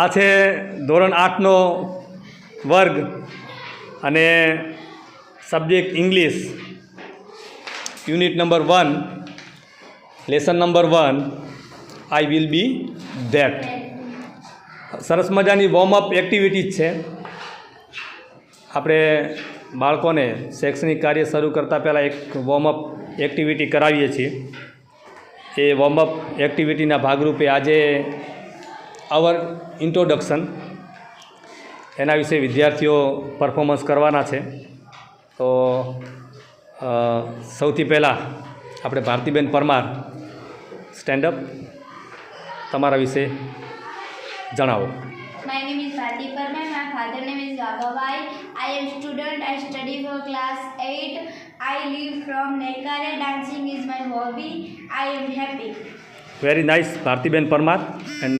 આ છે ધોરણ 8નો વર્ગ અને subject English, unit number 1, lesson number 1, I will be that. સરસ મજાની વોર્મઅપ એક્ટિવિટીઝ છે. આપણે બાળકોને શૈક્ષણિક કાર્ય શરૂ કરતાં પહેલાં એક વોર્મઅપ એક્ટિવિટી કરાવીએ છીએ. એ વોર્મઅપ એક્ટિવિટીના ભાગરૂપે આજે અવર ઇન્ટ્રોડક્શન એના વિશે વિદ્યાર્થીઓ પરફોર્મન્સ કરવાના છે. તો સૌથી પહેલાં આપણે ભારતીબેન પરમાર, સ્ટેન્ડઅપ, તમારા વિશે જણાવો. My name is Bharti Parmar. My father name is Gagavai. I am student. I study for class 8. I live from Nekare. Dancing is my hobby. I am happy. Very nice Bharatiben Parmar. And